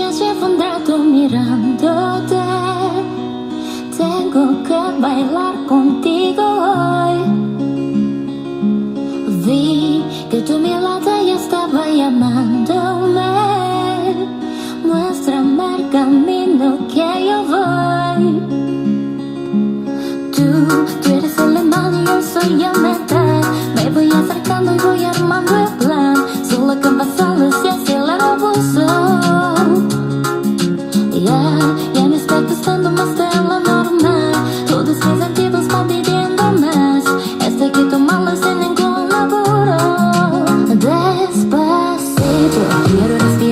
días llevo un rato mirándote. Tengo que bailar contigo hoy. Vi que tu mirada ya estaba llamándome. Muéstrame el camino que yo voy. Tú eres el imán y yo soy el metal. Me voy acercando y voy armando el plan. Solo con pasadas y así el abuso. Ya me está gustando más de lo normal. Todos mis sentidos van pidiendo más. Estoy que tomarlo sin ningún laburo. Despacito, quiero respirar.